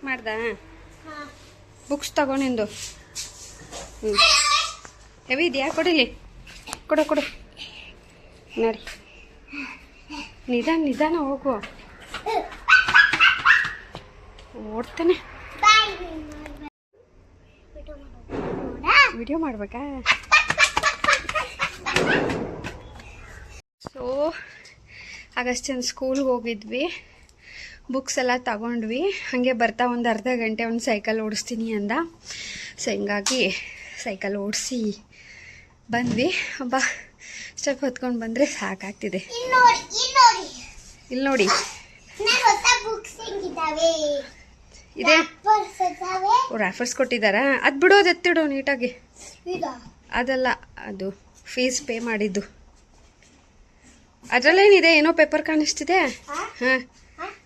ಮಾಡ್ದ books ತಗೊಂಡಿಂದು heavy ಇದೆಯಾ ಕೊಡಿಲಿ ಕೊಡು ಕೊಡು ನೋಡಿ ನಿಧಾನ ಹೋಗು ಓಡ್ತಾನೆ ವಿಡಿಯೋ ಮಾಡ್ಬೇಕಾ ಸೊ ಆಗಸ್ಟ್ ಸ್ಕೂಲ್ಗೆ ಹೋಗಿದ್ವಿ ಬುಕ್ಸ್ ಎಲ್ಲ ತಗೊಂಡ್ವಿ ಹಾಗೆ ಬರ್ತಾ ಒಂದು ಅರ್ಧ ಗಂಟೆ ಒಂದು ಸೈಕಲ್ ಓಡಿಸ್ತೀನಿ ಅಂದ ಸೊ ಹಿಂಗಾಗಿ ಸೈಕಲ್ ಓಡಿಸಿ ಬಂದ್ವಿ ಹಬ್ಬ ಸ್ಟೆಪ್ ಹೊತ್ಕೊಂಡು ಬಂದರೆ ಸಾಕಾಗ್ತಿದೆ ಇಲ್ಲಿ ನೋಡಿ ಇದೆ ರ್ಯಾಫರ್ಸ್ ಕೊಟ್ಟಿದ್ದಾರಾ ಅದು ಬಿಡೋದು ಎತ್ತಿಡು ನೀಟಾಗಿ ಅದಲ್ಲ ಅದು ಫೀಸ್ ಪೇ ಮಾಡಿದ್ದು ಅದರಲ್ಲೇನಿದೆ ಏನೋ ಪೇಪರ್ ಕಾಣಿಸ್ತಿದೆ ಹಾಂ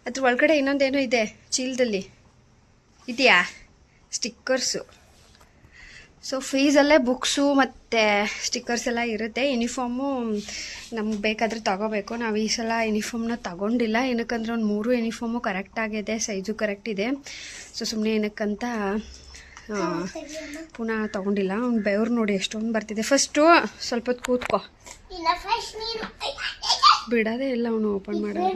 ಅದ್ರ ಒಳಗಡೆ ಇನ್ನೊಂದೇನೋ ಇದೆ ಚೀಲದಲ್ಲಿ ಇದೆಯಾ ಸ್ಟಿಕ್ಕರ್ಸು ಸೊ ಫೀಸಲ್ಲೇ ಬುಕ್ಸು ಮತ್ತು ಸ್ಟಿಕ್ಕರ್ಸ್ ಎಲ್ಲ ಇರುತ್ತೆ ಯೂನಿಫಾರ್ಮು ನಮ್ಗೆ ಬೇಕಾದರೆ ತಗೋಬೇಕು ನಾವು ಈ ಸಲ ಯೂನಿಫಾರ್ಮ್ನ ತಗೊಂಡಿಲ್ಲ ಏನಕ್ಕಂದ್ರೆ ಒಂದು 3 ಯೂನಿಫಾರ್ಮು ಕರೆಕ್ಟಾಗಿದೆ ಸೈಜು ಕರೆಕ್ಟ್ ಇದೆ ಸೊ ಸುಮ್ಮನೆ ಏನಕ್ಕಂತ ಪುನಃ ತಗೊಂಡಿಲ್ಲ ಅವ್ನು ಬೆವ್ರು ನೋಡಿ ಎಷ್ಟೊಂದು ಬರ್ತಿದೆ ಫಸ್ಟು ಸ್ವಲ್ಪ ಹೊತ್ತು ಕೂತ್ಕೋ ಬಿಡೋದೇ ಇಲ್ಲ ಅವನು ಓಪನ್ ಮಾಡೋದು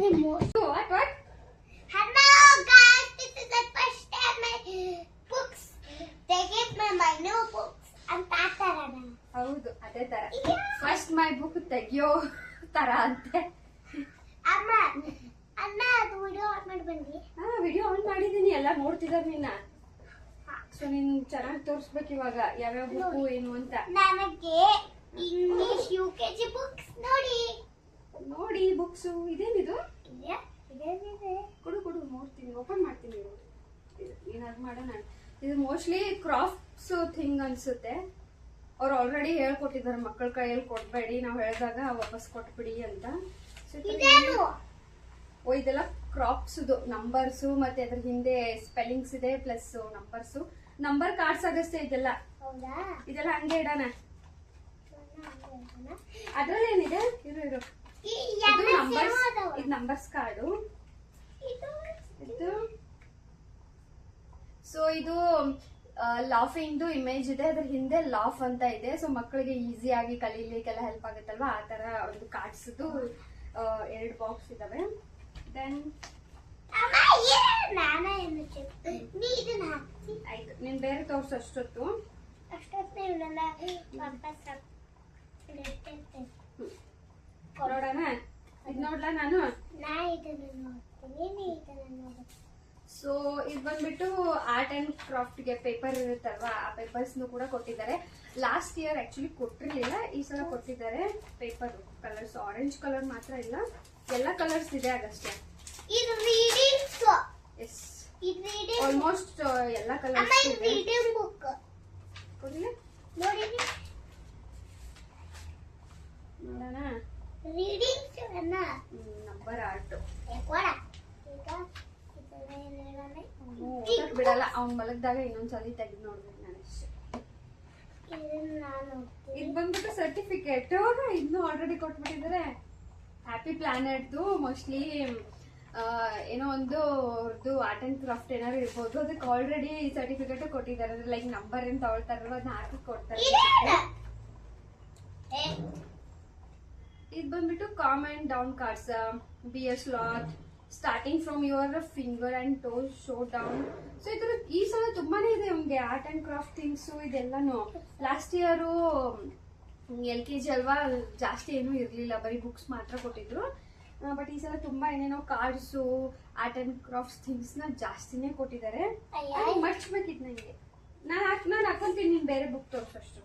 ಹೌದು ಅದೇ ತರ ಫಸ್ಟ್ ಮೈ ಬುಕ್ ತೆಗಿಯೋ ತರ ಅಂತೆ ವಿಡಿಯೋ ಆನ್ ಮಾಡಿದೀನಿ ಎಲ್ಲ ನೋಡ್ತಿದಾರ ನಿನ್ನ ಸೊ ನೀನ್ ಚೆನ್ನಾಗಿ ತೋರಿಸ್ಬೇಕು ಇವಾಗ ಯಾವ್ಯಾವ ಬುಕ್ ಏನು ಅಂತ ನನಗೆ ಇಂಗ್ಲಿಷ್ ಯುಕೆಜಿ ಬುಕ್ಸ್ ನೋಡಿ ಬುಕ್ಸ್ ಇದೇನಿದು ಕೊಡು ನೋಡ್ತೀನಿ ಓಪನ್ ಮಾಡ್ತೀನಿ ಏನಾದ್ರು ಮಾಡೋಣ ಇದು ಮೋಸ್ಟ್ಲಿ ಕ್ರಾಫ್ಟ್ಸ್ ಥಿಂಗ್ ಅನ್ಸುತ್ತೆ ಅವ್ರು ಆಲ್ರೆಡಿ ಹೇಳ್ಕೊಟ್ಟಿದ್ದಾರೆ ಮಕ್ಕಳ ಕೈಯಲ್ಲಿ ಕೊಡ್ಬೇಡಿ ನಾವು ಹೇಳಿದಾಗ ವಾಪಸ್ ಕೊಟ್ಬಿಡಿ ಅಂತ ಓ ಇದೆಲ್ಲ ಕ್ರಾಫ್ಟ್ಸ್ದು ನಂಬರ್ಸು ಮತ್ತೆ ಅದ್ರ ಹಿಂದೆ ಸ್ಪೆಲ್ಲಿಂಗ್ಸ್ ಇದೆ ಪ್ಲಸ್ ನಂಬರ್ಸು ನಂಬರ್ ಕಾರ್ಡ್ಸ್ ಆಗಷ್ಟೇ ಇದೆಲ್ಲ ಹಂಗೆ ಇಡೋಣ ಅದ್ರಲ್ಲಿ ಏನಿದೆ ಇರು ಇದು ನಂಬರ್ಸ್ ಕಾರ್ಡು ಸೊ ಇದು ಲಾಫಿಂಗ್ದು ಇಮೇಜ್ ಇದೆ ಅದ್ರ ಹಿಂದೆ ಲಾಫ್ ಅಂತ ಇದೆ ಸೊ ಮಕ್ಕಳಿಗೆ ಈಸಿಯಾಗಿ ಕಲೀಲಿಕ್ಕೆಲ್ಲ ಹೆಲ್ಪ್ ಆಗುತ್ತಲ್ವಾ ಆ ತರ ಒಂದು ಕಾರ್ಡ್ಸ್ದು 2 ಬಾಕ್ಸ್ ಇದಾವೆ ದೆನ್ ಆಯ್ತು ನೀನ್ ಬೇರೆ ತೋರ್ಸು ಅಷ್ಟೊತ್ತು ನೋಡೋಣ ಇದು ನೋಡ್ಲಾ ನಾನು ಸೊ ಇದು ಬಂದ್ಬಿಟ್ಟು ಆರ್ಟ್ ಅಂಡ್ ಕ್ರಾಫ್ಟ್ ಗೆ ಪೇಪರ್ ಇರುತ್ತಲ್ವಾ ಆ ಪೇಪರ್ಸ್ ಕೂಡ ಕೊಟ್ಟಿದ್ದಾರೆ ಲಾಸ್ಟ್ ಇಯರ್ ಆಕ್ಚುಲಿ ಕೊಟ್ಟಿರ್ಲಿಲ್ಲ ಈ ಸಲ ಕೊಟ್ಟಿದ್ದಾರೆ ಪೇಪರ್ ಕಲರ್ಸ್ ಆರೆಂಜ್ ಕಲರ್ ಮಾತ್ರ ಇಲ್ಲ ಎಲ್ಲ ಕಲರ್ಸ್ ಇದೆ ಆಗಷ್ಟೇ ಎಸ್ ಆಲ್ಮೋಸ್ಟ್ ಎಲ್ಲ ಕಲರ್ಸ್ ಇದೆ ನೋಡೋಣ ನಂಬರ್ ಆರ್ಟ್ ಬಿಡಲ್ಲ ಅವ್ನ್ ಮಲಗ್ದಾಗ ಇನ್ನೊಂದ್ಸಲಿ ತೆಗೆದು ನೋಡ್ಬೇಕು ನಾನು ಅಷ್ಟೇ ಇದು ಬಂದ್ಬಿಟ್ಟು ಸರ್ಟಿಫಿಕೇಟ್ ಇನ್ನು ಆಲ್ರೆಡಿ ಕೊಟ್ಬಿಟ್ಟಿದ್ದಾರೆ ಹ್ಯಾಪಿ ಪ್ಲಾನೆಟ್ದು ಮೋಸ್ಟ್ಲಿ ಏನೋ ಒಂದು ಅವ್ರದ್ದು ಆರ್ಟ್ ಅಂಡ್ ಕ್ರಾಫ್ಟ್ ಏನಾದ್ರು ಇರ್ಬೋದು ಅದಕ್ಕೆ ಆಲ್ರೆಡಿ ಸರ್ಟಿಫಿಕೇಟ್ ಕೊಟ್ಟಿದ್ದಾರೆ ಲೈಕ್ ನಂಬರ್ ಏನ್ ತಗೊಳ್ತಾರಲ್ವ ಅದನ್ನ ಹಾಕಿ ಕೊಡ್ತಾರೆ ಇದು ಬಂದ್ಬಿಟ್ಟು calm and down cards be a sloth starting from your finger and toes show down so ಇದ್ರ ಈ ಸಲ ತುಂಬಾನೇ ಇದೆ ನಮ್ಗೆ ಆರ್ಟ್ ಅಂಡ್ ಕ್ರಾಫ್ಟ್ ಥಿಂಗ್ಸ್ ಇದೆಲ್ಲಾನು ಲಾಸ್ಟ್ ಇಯರ್ LKG ಅಲ್ವಾ ಜಾಸ್ತಿ ಏನೂ ಇರ್ಲಿಲ್ಲ ಬರೀ ಬುಕ್ಸ್ ಮಾತ್ರ ಕೊಟ್ಟಿದ್ರು ಬಟ್ ಈ ಸಲ ತುಂಬಾ ಏನೇನೋ cards art and craft things ನ ಜಾಸ್ತಿನೇ ಕೊಟ್ಟಿದ್ದಾರೆ ಮರ್ಚ್ಬೇಕಿತ್ತು ನಂಗೆ ನಾನು ಹಾಕೊಂತೀನಿ ನೀನ್ ಬೇರೆ ಬುಕ್ ತೋರ್ಸಷ್ಟು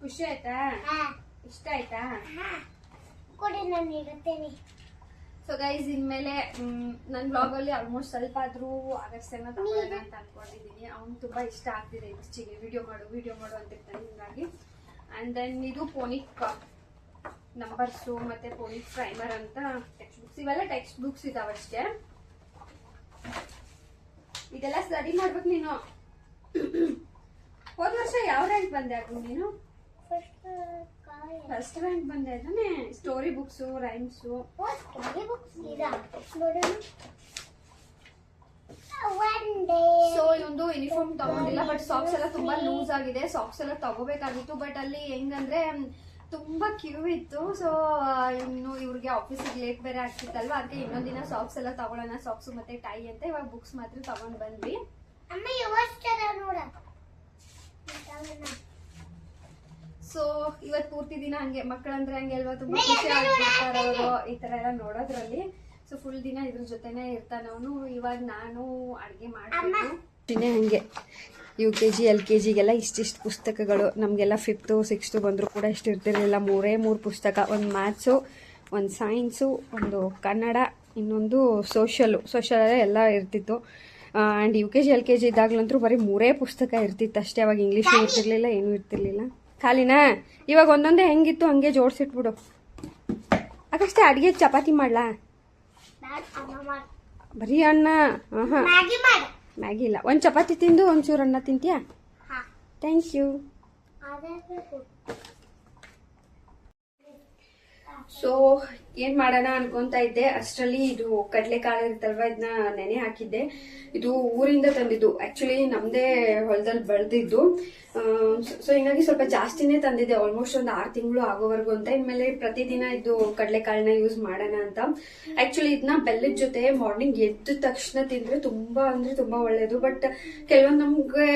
ಖುಷಿ ಆಯ್ತಾ ಇಷ್ಟ ಆಯ್ತಾ ಕೊಡಿ ನಾನು ಇಡುತ್ತೇನೆ ಸೊ ಗೈಸ್ ಇನ್ಮೇಲೆ ನನ್ನ ಬ್ಲಾಗ್ ಅಲ್ಲಿ ಆಲ್ಮೋಸ್ಟ್ ಸ್ವಲ್ಪ ಆದ್ರೂ ಆಗಸ್ಟನ್ನ ತಗೊಳ್ಳೋಣ ಅಂತ ಅನ್ಕೊಂಡಿದ್ದೀನಿ ಅವ್ನು ತುಂಬಾ ಇಷ್ಟ ಆಗ್ತಿದೆ ಇಚ್ಚಿಗೆ ವಿಡಿಯೋ ಮಾಡು ಅಂತಿರ್ತಾನೆ ಹಿಂಗಾಗಿ ಅಂಡ್ ದೆನ್ ಇದು ಪೋನಿಕ್ ನಂಬರ್ಸು ಮತ್ತೆ ಪೋನಿಕ್ ಪ್ರೈಮರ್ ಅಂತ ಟೆಕ್ಸ್ಟ್ ಬುಕ್ಸ್ ಇವೆಲ್ಲ ಟೆಕ್ಸ್ಟ್ ಬುಕ್ಸ್ ಇದಾವಷ್ಟೇ ಇದೆಲ್ಲ ಸ್ಟಡಿ ಮಾಡ್ಬೇಕು ನೀನು ಹೋದ ವರ್ಷ ಯಾವ ರ್ಯಾಂಕ್ ಬಂದೆ ಅದು ನೀನು ಫಸ್ಟ್ ರ್ಯಾಂಕ್ ಬಂದೆ ತಾನೆ. Story books, rhymes. Oh story books ಇದಾ ನೋಡೋಣ. ಸೊ ಇದೊಂದು ಯೂನಿಫಾರ್ಮ್ ತಗೊಂಡಿಲ್ಲ, ಬಟ್ ಸಾಕ್ಸ್ ಎಲ್ಲ ತುಂಬಾ ಲೂಸ್ ಆಗಿದೆ. ಸಾಕ್ಸ್ ಎಲ್ಲ ತಗೋಬೇಕಾಗಿತ್ತು, ಬಟ್ ಅಲ್ಲಿ ಹೆಂಗಂದ್ರೆ ತುಂಬಾ ಕ್ಯೂ ಇತ್ತು. ಸೊ ಇನ್ನು ಇವ್ರಿಗೆ ಆಫೀಸಿಗೆ ಲೇಟ್ ಬೇರೆ ಆಗ್ತಿತ್ತಲ್ವಾ, ಅದಕ್ಕೆ ಇನ್ನೊಂದ್ ದಿನ ಸಾಕ್ಸ್ ಎಲ್ಲ ತಗೊಳ್ಳೋಣ, ಸಾಕ್ಸ್ ಮತ್ತೆ ಟೈ ಅಂತ. ಇವಾಗ ಬುಕ್ಸ್ ಮಾತ್ರ ತಗೊಂಡ್ ಬಂದ್ವಿ. ಅಮ್ಮ ಇವಷ್ಟರ ನೋಡ. ಸೊ ಇವತ್ ಪೂರ್ತಿ ದಿನ ಹಂಗೆ, ಮಕ್ಕಳಂದ್ರೆ ಹಂಗೆ ಅಲ್ವಾ, ತುಂಬಾ ಖುಷಿ ಆಗ್ತಿರ್ತಾರೆ ಅವರು ಈ ತರ ಎಲ್ಲ ನೋಡೋದ್ರಲ್ಲಿ. ಸೊ ಫುಲ್ ದಿನ ಇದ್ರ ಜೊತೆನೆ ಇರ್ತಾನೆ ಅವನು. ಇವಾಗ ನಾನು ಅಡ್ಗೆ ಮಾಡ್ಬೇಕು. ಹಂಗೆ UKG LKGಗೆಲ್ಲ ಇಷ್ಟಿಷ್ಟು ಪುಸ್ತಕಗಳು. ನಮಗೆಲ್ಲ 5th 6th ಬಂದರೂ ಕೂಡ ಇಷ್ಟು ಇರ್ತಿರ್ಲಿಲ್ಲ. 3 ಪುಸ್ತಕ, ಒಂದು ಮ್ಯಾಥ್ಸು, ಒಂದು ಸೈನ್ಸು, ಒಂದು ಕನ್ನಡ, ಇನ್ನೊಂದು ಸೋಷಲಲ್ಲೇ ಎಲ್ಲ ಇರ್ತಿತ್ತು. ಆ್ಯಂಡ್ UKG LKG ಇದ್ದಾಗಲಂತೂ ಬರೀ 3 ಪುಸ್ತಕ ಇರ್ತಿತ್ತು ಅಷ್ಟೇ. ಅವಾಗ ಇಂಗ್ಲೀಷು ಇರ್ತಿರ್ಲಿಲ್ಲ, ಏನೂ ಇರ್ತಿರ್ಲಿಲ್ಲ. ಖಾಲಿನಾ? ಇವಾಗ ಒಂದೊಂದೇ ಹೆಂಗಿತ್ತು ಹಂಗೆ ಜೋಡಿಸಿಟ್ಬಿಡು. ಅದಷ್ಟೇ. ಅಡುಗೆ ಚಪಾತಿ ಮಾಡ್ಲಾ? ಬರೀ ಅನ್ನ? ಹಾಂ ಮ್ಯಾಗಿ ಇಲ್ಲ. ಒಂದು ಚಪಾತಿ ತಿಂದು ಒಂಚೂರು ಅನ್ನ ತಿಂತೀಯಾ? Thank you. ಸೊ ಏನ್ ಮಾಡೋಣ ಅನ್ಕೊಂತ ಇದ್ದೆ ಅಷ್ಟರಲ್ಲಿ ಇದು ಕಡಲೆಕಾಳು ಇರುತ್ತಲ್ವಾ, ಇದನ್ನ ನೆನೆ ಹಾಕಿದ್ದೆ. ಇದು ಊರಿಂದ ತಂದಿದ್ದು, ಆಕ್ಚುಲಿ ನಮ್ದೇ ಹೊಲದಲ್ಲಿ ಬೆಳೆದಿದ್ದು. ಸೊ ಹಿಂಗಾಗಿ ಸ್ವಲ್ಪ ಜಾಸ್ತಿನೇ ತಂದಿದ್ದೆ, ಆಲ್ಮೋಸ್ಟ್ ಒಂದು 6 ತಿಂಗಳು ಆಗೋವರೆಗೂ ಅಂತ. ಇನ್ಮೇಲೆ ಪ್ರತಿದಿನ ಇದು ಕಡಲೆಕಾಳನ್ನ ಯೂಸ್ ಮಾಡೋಣ ಅಂತ. ಆಕ್ಚುಲಿ ಇದನ್ನ ಬೆಲ್ಲದ ಜೊತೆ ಮಾರ್ನಿಂಗ್ ಎದ್ದ ತಕ್ಷಣ ತಿಂದ್ರೆ ತುಂಬಾ ಅಂದ್ರೆ ತುಂಬಾ ಒಳ್ಳೇದು. ಬಟ್ ಕೆಲವೊಂದು ನಮ್ಗೆ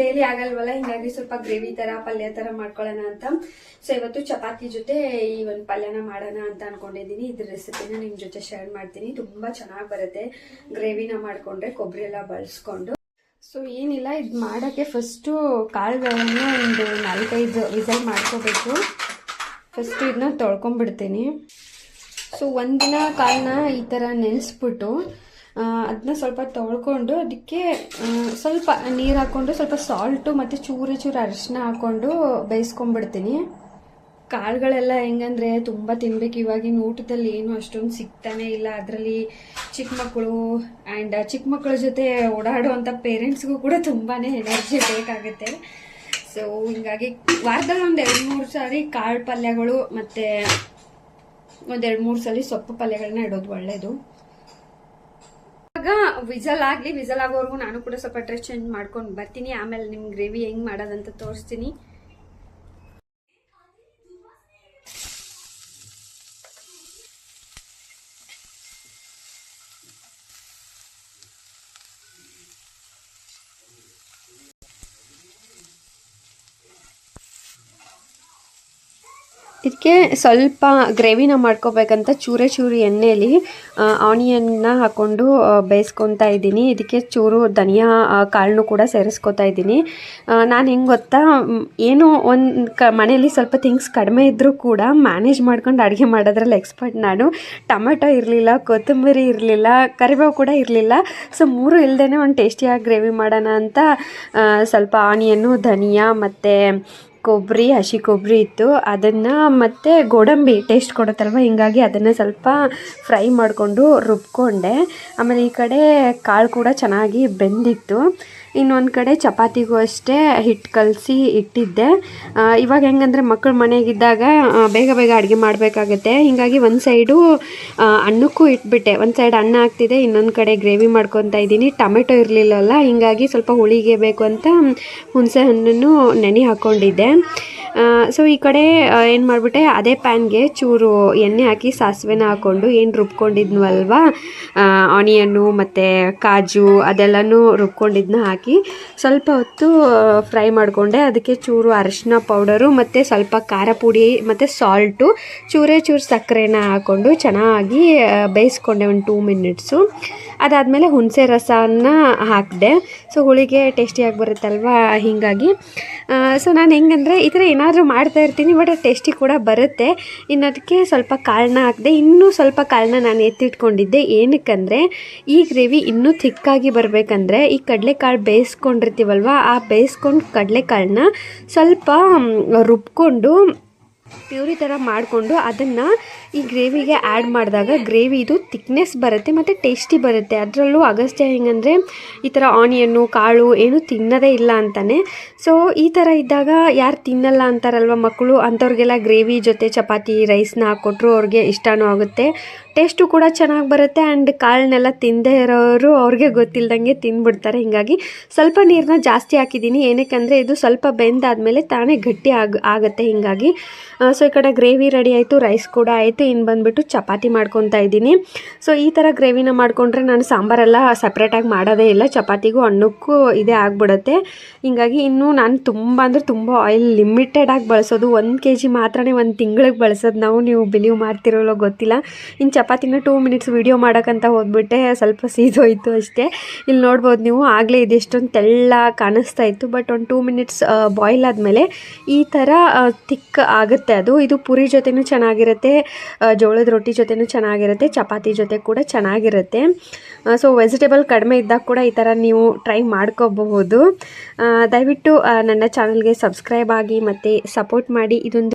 ಡೈಲಿ ಆಗಲ್ವಲ್ಲ, ಹಿಂಗಾಗಿ ಸ್ವಲ್ಪ ಗ್ರೇವಿ ತರ ಪಲ್ಯ ತರ ಮಾಡ್ಕೊಳ್ಳೋಣ ಅಂತ. ಸೊ ಇವತ್ತು ಚಪಾತಿ ಜೊತೆ ಈ ಒಂದು ಪಲ್ಯನ ಮಾಡೋಣ ಅಂತ ಅನ್ಕೊಂಡಿದ್ದೀನಿ. ಇದ್ರ ರೆಸಿಪಿನ ನಿಮ್ ಜೊತೆ ಶೇರ್ ಮಾಡ್ತೀನಿ. ತುಂಬಾ ಚೆನ್ನಾಗಿ ಬರುತ್ತೆ ಗ್ರೇವಿನ ಮಾಡ್ಕೊಂಡ್ರೆ, ಕೊಬ್ಬರಿ ಎಲ್ಲ ಬಳಸ್ಕೊಂಡು. ಸೊ ಏನಿಲ್ಲ, ಇದು ಮಾಡೋಕ್ಕೆ ಫಸ್ಟು ಕಾಳುಗಳನ್ನು ಒಂದು 4-5 ವಿಸಲ್ ಮಾಡ್ಕೋಬೇಕು. ಫಸ್ಟು ಇದನ್ನ ತೊಳ್ಕೊಂಡ್ಬಿಡ್ತೀನಿ. ಸೊ ಒಂದಿನ ಕಾಳನ್ನ ಈ ಥರ ನೆನೆಸ್ಬಿಟ್ಟು ಅದನ್ನ ಸ್ವಲ್ಪ ತೊಳ್ಕೊಂಡು ಅದಕ್ಕೆ ಸ್ವಲ್ಪ ನೀರು ಹಾಕ್ಕೊಂಡು ಸ್ವಲ್ಪ ಸಾಲ್ಟು ಮತ್ತು ಚೂರು ಅರಿಶಿನ ಹಾಕ್ಕೊಂಡು ಬೇಯಿಸ್ಕೊಂಡ್ಬಿಡ್ತೀನಿ. ಕಾಳುಗಳೆಲ್ಲ ಹೆಂಗಂದ್ರೆ ತುಂಬ ತಿನ್ಬೇಕು. ಇವಾಗಿನ ಊಟದಲ್ಲಿ ಏನು ಅಷ್ಟೊಂದು ಸಿಗ್ತಾನೆ ಇಲ್ಲ. ಅದರಲ್ಲಿ ಚಿಕ್ಕ ಮಕ್ಕಳು ಆ್ಯಂಡ್ ಚಿಕ್ಕ ಮಕ್ಕಳ ಜೊತೆ ಓಡಾಡುವಂಥ ಪೇರೆಂಟ್ಸ್ಗೂ ಕೂಡ ತುಂಬಾ ಎನರ್ಜಿ ಬೇಕಾಗುತ್ತೆ. ಸೊ ಹಿಂಗಾಗಿ ವಾರದಲ್ಲಿ ಒಂದು 2-3 ಸಾರಿ ಕಾಳು ಪಲ್ಯಗಳು ಮತ್ತು ಒಂದು 2-3 ಸಲ ಸೊಪ್ಪು ಪಲ್ಯಗಳನ್ನ ಇಡೋದು ಒಳ್ಳೇದು. ಇವಾಗ ವಿಸಲ್ ಆಗಲಿ, ವಿಸಲ್ ಆಗೋವರೆಗೂ ನಾನು ಕೂಡ ಸ್ವಲ್ಪ ಡ್ರೆಸ್ ಚೇಂಜ್ ಮಾಡ್ಕೊಂಡು ಬರ್ತೀನಿ. ಆಮೇಲೆ ನಿಮ್ಗೆ ಗ್ರೇವಿ ಹೆಂಗೆ ಮಾಡೋದಂತ ತೋರಿಸ್ತೀನಿ. ಇದಕ್ಕೆ ಸ್ವಲ್ಪ ಗ್ರೇವಿನ ಮಾಡ್ಕೋಬೇಕಂತ ಚೂರಿ ಎಣ್ಣೆಯಲ್ಲಿ ಆನಿಯನ್ನ ಹಾಕ್ಕೊಂಡು ಬೇಯಿಸ್ಕೊತಾ ಇದ್ದೀನಿ. ಇದಕ್ಕೆ ಚೂರು ಧನಿಯಾ ಕಾಳನ್ನು ಕೂಡ ಸೇರಿಸ್ಕೊತಾ ಇದ್ದೀನಿ. ನಾನು ಹೆಂಗೆ ಗೊತ್ತಾ, ಏನು ಒಂದು ಮನೇಲಿ ಸ್ವಲ್ಪ ಥಿಂಗ್ಸ್ ಕಡಿಮೆ ಇದ್ದರೂ ಕೂಡ ಮ್ಯಾನೇಜ್ ಮಾಡ್ಕೊಂಡು ಅಡುಗೆ ಮಾಡೋದ್ರಲ್ಲಿ ಎಕ್ಸ್ಪರ್ಟ್ ನಾನು. ಟೊಮೆಟೊ ಇರಲಿಲ್ಲ, ಕೊತ್ತಂಬರಿ ಇರಲಿಲ್ಲ, ಕರಿಬೇವು ಕೂಡ ಇರಲಿಲ್ಲ. ಸೊ 3 ಇಲ್ಲದೇ ಒಂದು ಟೇಸ್ಟಿಯಾಗಿ ಗ್ರೇವಿ ಮಾಡೋಣ ಅಂತ ಸ್ವಲ್ಪ ಆನಿಯನ್ನು, ಧನಿಯಾ ಮತ್ತು ಹಸಿ ಕೊಬ್ಬರಿ ಇತ್ತು, ಅದನ್ನು ಮತ್ತು ಗೋಡಂಬಿ ಟೇಸ್ಟ್ ಕೊಡುತ್ತಲ್ವ, ಹೀಗಾಗಿ ಅದನ್ನು ಸ್ವಲ್ಪ ಫ್ರೈ ಮಾಡಿಕೊಂಡು ರುಬ್ಕೊಂಡೆ. ಆಮೇಲೆ ಈ ಕಡೆ ಕಾಳು ಕೂಡ ಚೆನ್ನಾಗಿ ಬೆಂದಿತ್ತು. ಇನ್ನೊಂದು ಕಡೆ ಚಪಾತಿಗೂ ಅಷ್ಟೇ ಹಿಟ್ಟು ಕಲಸಿ ಇಟ್ಟಿದ್ದೆ. ಇವಾಗ ಹೆಂಗಂದರೆ ಮಕ್ಕಳು ಮನೆಗಿದ್ದಾಗ ಬೇಗ ಅಡುಗೆ ಮಾಡಬೇಕಾಗತ್ತೆ. ಹೀಗಾಗಿ ಒಂದು ಸೈಡು ಅನ್ನಕ್ಕೂ ಇಟ್ಬಿಟ್ಟೆ, ಒಂದು ಸೈಡ್ ಅನ್ನ ಹಾಕ್ತಿದ್ದೆ, ಇನ್ನೊಂದು ಕಡೆ ಗ್ರೇವಿ ಮಾಡ್ಕೊತಾ ಇದ್ದೀನಿ. ಟೊಮೆಟೊ ಇರಲಿಲ್ಲಲ್ಲ, ಹೀಗಾಗಿ ಸ್ವಲ್ಪ ಹುಳಿಗೆ ಬೇಕು ಅಂತ ಹುಣಸೆ ಹಣ್ಣನ್ನು ನೆನೆ ಹಾಕ್ಕೊಂಡಿದ್ದೆ. ಸೊ ಈ ಕಡೆ ಏನು ಮಾಡಿಬಿಟ್ಟೆ, ಅದೇ ಪ್ಯಾನ್ಗೆ ಚೂರು ಎಣ್ಣೆ ಹಾಕಿ ಸಾಸಿವೆನ ಹಾಕ್ಕೊಂಡು ಏನು ರುಬ್ಕೊಂಡಿದ್ನಲ್ವ ಆನಿಯನ್ನು ಮತ್ತು ಕಾಜು ಅದೆಲ್ಲನೂ ರುಬ್ಕೊಂಡಿದ್ದನ್ನ ಹಾಕಿ ಸ್ವಲ್ಪ ಹೊತ್ತು ಫ್ರೈ ಮಾಡಿಕೊಂಡೆ. ಅದಕ್ಕೆ ಚೂರು ಅರಿಶಿನ ಪೌಡರು ಮತ್ತು ಸ್ವಲ್ಪ ಖಾರ ಪುಡಿ ಮತ್ತು ಸಾಲ್ಟು, ಚೂರು ಸಕ್ಕರೆನ ಹಾಕ್ಕೊಂಡು ಚೆನ್ನಾಗಿ ಬೇಯಿಸ್ಕೊಂಡೆ ಒಂದು 2 ಮಿನಿಟ್ಸು. ಅದಾದಮೇಲೆ ಹುಣಸೆ ರಸನ ಹಾಕಿದೆ. ಸೊ ಹುಳಿಗೆ ಟೇಸ್ಟಿಯಾಗಿ ಬರುತ್ತಲ್ವ, ಹೀಗಾಗಿ ಸೊ ನಾನು ಹೆಂಗಂದರೆ ಈ ಥರ ಏನಾದರೂ ಮಾಡ್ತಾ ಇರ್ತೀನಿ, ಬಟ್ ಟೇಸ್ಟಿ ಕೂಡ ಬರುತ್ತೆ. ಇನ್ನು ಅದಕ್ಕೆ ಸ್ವಲ್ಪ ಕಾಳನ್ನ ಹಾಕಿದೆ. ಇನ್ನೂ ಸ್ವಲ್ಪ ಕಾಳನ್ನ ನಾನು ಎತ್ತಿಟ್ಕೊಂಡಿದ್ದೆ. ಏನಕ್ಕಂದರೆ ಈ ಗ್ರೇವಿ ಇನ್ನೂ ಥಿಕ್ಕಾಗಿ ಬರಬೇಕಂದ್ರೆ ಈ ಕಡಲೆಕಾಳು ಬೇಯಿಸ್ಕೊಂಡಿರ್ತೀವಲ್ವ, ಆ ಬೇಯಿಸ್ಕೊಂಡು ಕಡಲೆಕಾಳನ್ನ ಸ್ವಲ್ಪ ರುಬ್ಕೊಂಡು ಪ್ಯೂರಿ ಥರ ಮಾಡಿಕೊಂಡು ಅದನ್ನು ಈ ಗ್ರೇವಿಗೆ ಆ್ಯಡ್ ಮಾಡಿದಾಗ ಗ್ರೇವಿ ಇದು ಥಿಕ್ನೆಸ್ ಬರುತ್ತೆ ಮತ್ತು ಟೇಸ್ಟಿ ಬರುತ್ತೆ. ಅದರಲ್ಲೂ ಅಗಸ್ತ್ಯ ಹೆಂಗಂದರೆ ಈ ಥರ ಆನಿಯನ್ನು ಕಾಳು ಏನು ತಿನ್ನೋದೇ ಇಲ್ಲ ಅಂತಾನೆ. ಸೊ ಈ ಥರ ಇದ್ದಾಗ ಯಾರು ತಿನ್ನಲ್ಲ ಅಂತಾರಲ್ವ ಮಕ್ಕಳು, ಅಂಥವ್ರಿಗೆಲ್ಲ ಗ್ರೇವಿ ಜೊತೆ ಚಪಾತಿ ರೈಸ್ನ ಹಾಕ್ಕೊಟ್ರು ಅವ್ರಿಗೆ ಇಷ್ಟನೂ ಆಗುತ್ತೆ, ಟೇಸ್ಟು ಕೂಡ ಚೆನ್ನಾಗಿ ಬರುತ್ತೆ. ಆ್ಯಂಡ್ ಕಾಳನ್ನೆಲ್ಲ ತಿಂದೇ ಇರೋರು ಅವ್ರಿಗೆ ಗೊತ್ತಿಲ್ದಂಗೆ ತಿಂದ್ಬಿಡ್ತಾರೆ. ಹೀಗಾಗಿ ಸ್ವಲ್ಪ ನೀರನ್ನ ಜಾಸ್ತಿ ಹಾಕಿದ್ದೀನಿ, ಏನಕ್ಕೆಂದರೆ ಇದು ಸ್ವಲ್ಪ ಬೆಂದಾದಮೇಲೆ ತಾನೇ ಗಟ್ಟಿ ಆಗುತ್ತೆ. ಹೀಗಾಗಿ ಸೊ ಈ ಕಡೆ ಗ್ರೇವಿ ರೆಡಿ ಆಯಿತು, ರೈಸ್ ಕೂಡ ಆಯಿತು. ಇನ್ನು ಬಂದುಬಿಟ್ಟು ಚಪಾತಿ ಮಾಡ್ಕೊತಾ ಇದ್ದೀನಿ. ಸೊ ಈ ಥರ ಗ್ರೇವಿನ ಮಾಡಿಕೊಂಡ್ರೆ ನಾನು ಸಾಂಬಾರೆಲ್ಲ ಸಪ್ರೇಟಾಗಿ ಮಾಡೋದೇ ಇಲ್ಲ, ಚಪಾತಿಗೂ ಅನ್ನಕ್ಕೂ ಇದೇ ಆಗಿಬಿಡುತ್ತೆ. ಹೀಗಾಗಿ ಇನ್ನು ನಾನು ತುಂಬ ಅಂದರೆ ತುಂಬ ಆಯಿಲ್ ಲಿಮಿಟೆಡಾಗಿ ಬಳಸೋದು, 1 kg ಮಾತ್ರನೇ 1 ತಿಂಗಳಿಗೆ ಬಳಸೋದು ನಾವು. ನೀವು ಬಿಲೀವ್ ಮಾಡ್ತಿರೋಲ್ಲೋ ಗೊತ್ತಿಲ್ಲ. ಇನ್ನು ಚಪಾತಿನ 2 ಮಿನಿಟ್ಸ್ ವೀಡಿಯೋ ಮಾಡೋಕ್ಕಂತ ಹೋದ್ಬಿಟ್ಟೆ, ಸ್ವಲ್ಪ ಸೀದೋಯ್ತು ಅಷ್ಟೇ. ಇಲ್ಲಿ ನೋಡ್ಬೋದು ನೀವು, ಆಗಲೇ ಇದೆಷ್ಟೊಂದು ತೆಳ್ಳ ಕಾಣಿಸ್ತಾ ಇತ್ತು, ಬಟ್ ಒಂದು 2 ಮಿನಿಟ್ಸ್ ಬಾಯ್ಲ್ ಆದಮೇಲೆ ಈ ಥರ ತಿಕ್ ಆಗುತ್ತೆ ಅದು. ಇದು ಪುರಿ ಜೊತೆನೂ ಚೆನ್ನಾಗಿರುತ್ತೆ, ಜೋಳದ ರೊಟ್ಟಿ ಜೊತೆನೂ ಚೆನ್ನಾಗಿರುತ್ತೆ, ಚಪಾತಿ ಜೊತೆ ಕೂಡ ಚೆನ್ನಾಗಿರುತ್ತೆ. ಸೊ ವೆಜಿಟೇಬಲ್ ಕಡಿಮೆ ಇದ್ದಾಗ ಕೂಡ ಈ ಥರ ನೀವು ಟ್ರೈ ಮಾಡ್ಕೋಬಹುದು. ದಯವಿಟ್ಟು ನನ್ನ ಚಾನಲ್ಗೆ ಸಬ್ಸ್ಕ್ರೈಬ್ ಆಗಿ ಮತ್ತು ಸಪೋರ್ಟ್ ಮಾಡಿ. ಇದೊಂದು